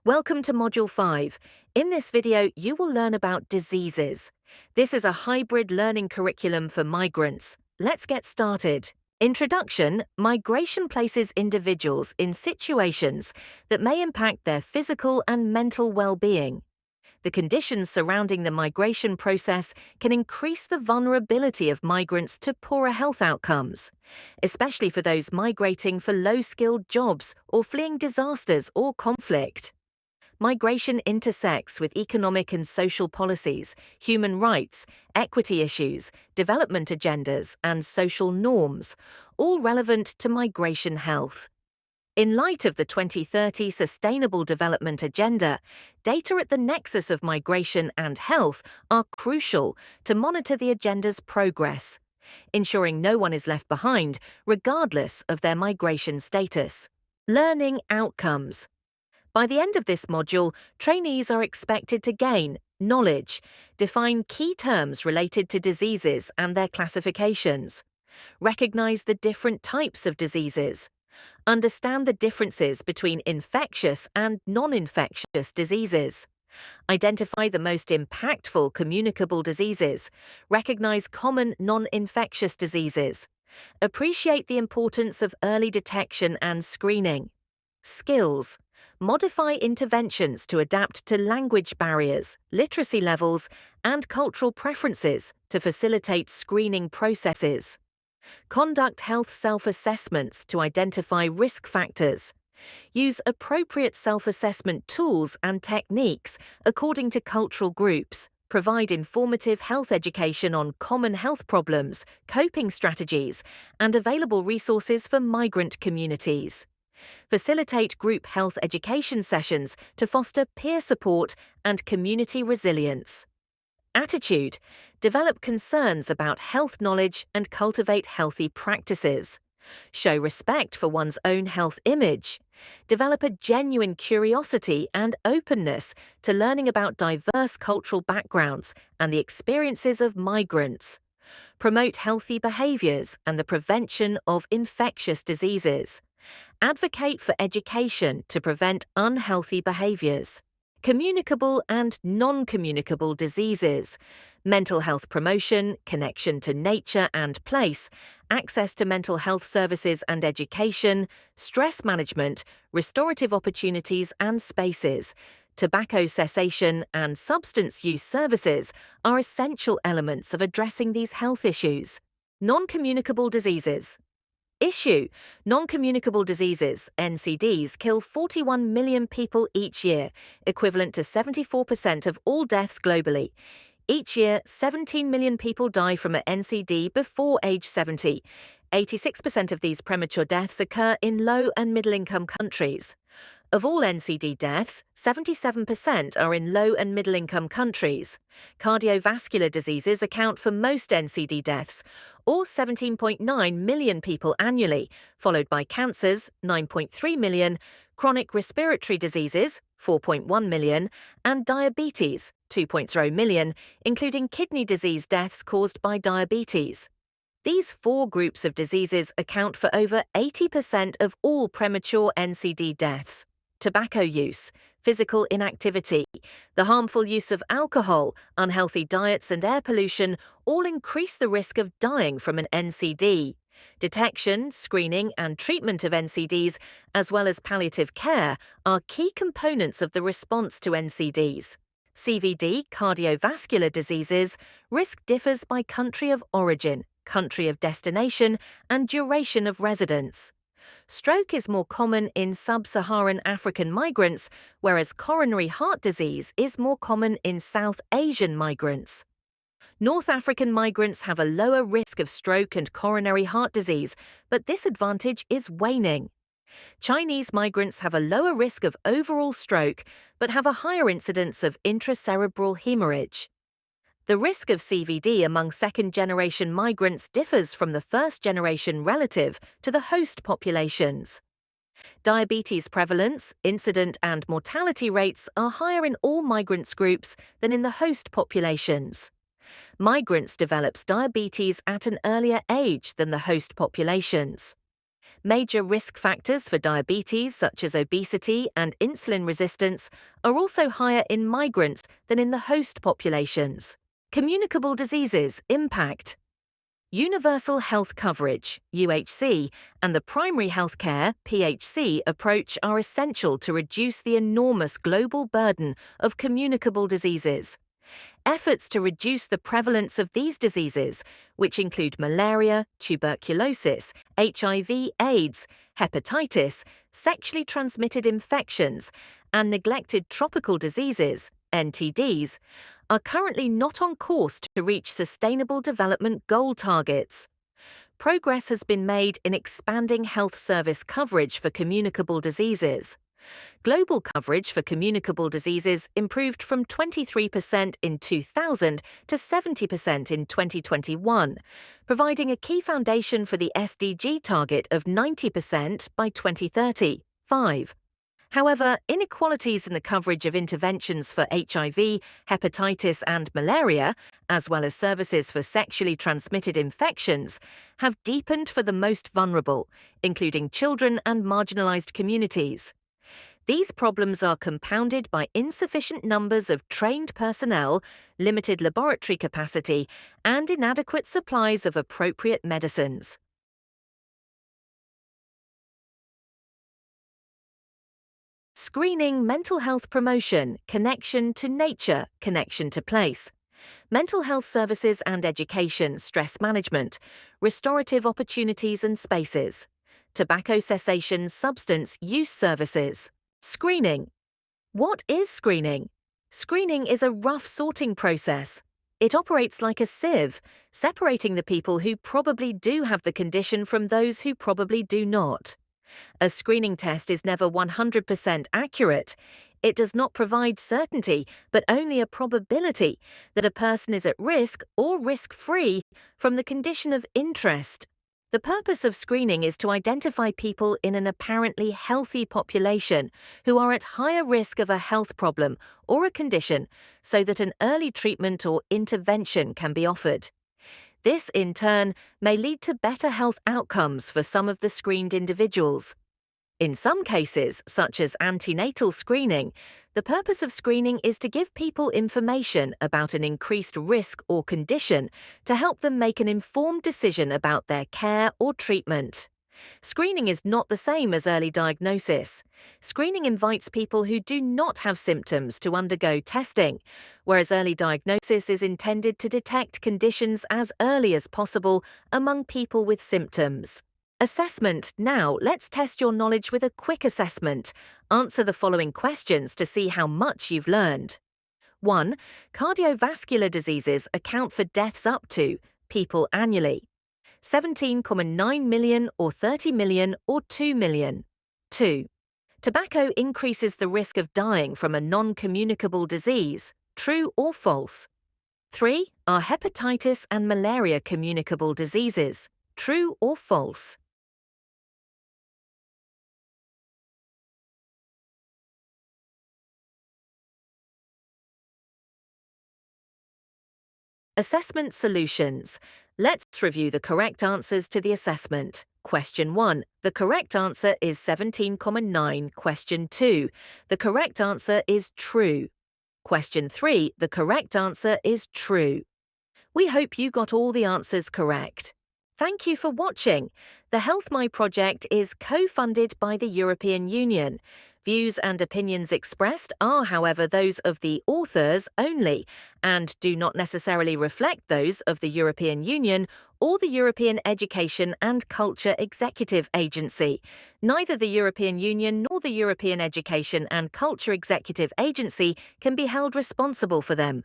Welcome to Module 5. In this video, you will learn about diseases. This is a hybrid learning curriculum for migrants. Let's get started. Introduction: Migration places individuals in situations that may impact their physical and mental well-being. The conditions surrounding the migration process can increase the vulnerability of migrants to poorer health outcomes, especially for those migrating for low-skilled jobs or fleeing disasters or conflict. Migration intersects with economic and social policies, human rights, equity issues, development agendas, and social norms, all relevant to migration health. In light of the 2030 Sustainable Development Agenda, data at the nexus of migration and health are crucial to monitor the agenda's progress, ensuring no one is left behind, regardless of their migration status. Learning outcomes. By the end of this module, trainees are expected to gain knowledge, define key terms related to diseases and their classifications, recognize the different types of diseases, understand the differences between infectious and non-infectious diseases, identify the most impactful communicable diseases, recognize common non-infectious diseases, appreciate the importance of early detection and screening. Skills: modify interventions to adapt to language barriers, literacy levels, and cultural preferences to facilitate screening processes. Conduct health self-assessments to identify risk factors. Use appropriate self-assessment tools and techniques according to cultural groups. Provide informative health education on common health problems, coping strategies, and available resources for migrant communities. Facilitate group health education sessions to foster peer support and community resilience. Attitude: develop concerns about health knowledge and cultivate healthy practices. Show respect for one's own health image. Develop a genuine curiosity and openness to learning about diverse cultural backgrounds and the experiences of migrants. Promote healthy behaviors and the prevention of infectious diseases. Advocate for education to prevent unhealthy behaviors. Communicable and non-communicable diseases. Mental health promotion, connection to nature and place, access to mental health services and education, stress management, restorative opportunities and spaces, tobacco cessation and substance use services are essential elements of addressing these health issues. Non-communicable diseases. Issue: non-communicable diseases, NCDs, kill 41 million people each year, equivalent to 74% of all deaths globally. Each year, 17 million people die from an NCD before age 70. 86% of these premature deaths occur in low and middle-income countries. Of all NCD deaths, 77% are in low and middle-income countries. Cardiovascular diseases account for most NCD deaths, or 17.9 million people annually, followed by cancers, 9.3 million, chronic respiratory diseases, 4.1 million, and diabetes, 2.0 million, including kidney disease deaths caused by diabetes. These four groups of diseases account for over 80% of all premature NCD deaths. Tobacco use, physical inactivity, the harmful use of alcohol, unhealthy diets and air pollution all increase the risk of dying from an NCD. Detection, screening and treatment of NCDs, as well as palliative care, are key components of the response to NCDs. CVD, cardiovascular diseases, risk differs by country of origin, country of destination, and duration of residence. Stroke is more common in sub-Saharan African migrants, whereas coronary heart disease is more common in South Asian migrants. North African migrants have a lower risk of stroke and coronary heart disease, but this advantage is waning. Chinese migrants have a lower risk of overall stroke, but have a higher incidence of intracerebral hemorrhage. The risk of CVD among second-generation migrants differs from the first-generation relative to the host populations. Diabetes prevalence, incident and mortality rates are higher in all migrants groups than in the host populations. Migrants develops diabetes at an earlier age than the host populations. Major risk factors for diabetes, such as obesity and insulin resistance, are also higher in migrants than in the host populations. Communicable diseases impact. Universal Health Coverage, UHC, and the Primary Healthcare, PHC, approach are essential to reduce the enormous global burden of communicable diseases. Efforts to reduce the prevalence of these diseases, which include malaria, tuberculosis, HIV, AIDS, hepatitis, sexually transmitted infections, and neglected tropical diseases, NTDs, are currently not on course to reach Sustainable Development Goal targets. Progress has been made in expanding health service coverage for communicable diseases. Global coverage for communicable diseases improved from 23% in 2000 to 70% in 2021, providing a key foundation for the SDG target of 90% by 2030. 5. However, inequalities in the coverage of interventions for HIV, hepatitis, and malaria, as well as services for sexually transmitted infections, have deepened for the most vulnerable, including children and marginalized communities. These problems are compounded by insufficient numbers of trained personnel, limited laboratory capacity, and inadequate supplies of appropriate medicines. Screening, mental health promotion, connection to nature, connection to place. Mental health services and education, stress management, restorative opportunities and spaces. Tobacco cessation, substance use services. Screening. What is screening? Screening is a rough sorting process. It operates like a sieve, separating the people who probably do have the condition from those who probably do not. A screening test is never 100% accurate. It does not provide certainty, but only a probability that a person is at risk or risk-free from the condition of interest. The purpose of screening is to identify people in an apparently healthy population who are at higher risk of a health problem or a condition so that an early treatment or intervention can be offered. This, in turn, may lead to better health outcomes for some of the screened individuals. In some cases, such as antenatal screening, the purpose of screening is to give people information about an increased risk or condition to help them make an informed decision about their care or treatment. Screening is not the same as early diagnosis. Screening invites people who do not have symptoms to undergo testing, whereas early diagnosis is intended to detect conditions as early as possible among people with symptoms. Assessment. Now, let's test your knowledge with a quick assessment. Answer the following questions to see how much you've learned. 1. Cardiovascular diseases account for deaths up to people annually. 17.9 million or 30 million or 2 million. 2. Tobacco increases the risk of dying from a non-communicable disease. True or false? 3. Are hepatitis and malaria communicable diseases? True or false? Assessment solutions. Let's review the correct answers to the assessment. Question 1. The correct answer is 17.9. Question 2. The correct answer is true. Question 3. The correct answer is true. We hope you got all the answers correct. Thank you for watching. The Health My project is co-funded by the European Union. Views and opinions expressed are, however, those of the authors only and do not necessarily reflect those of the European Union or the European Education and Culture Executive Agency. Neither the European Union nor the European Education and Culture Executive Agency can be held responsible for them.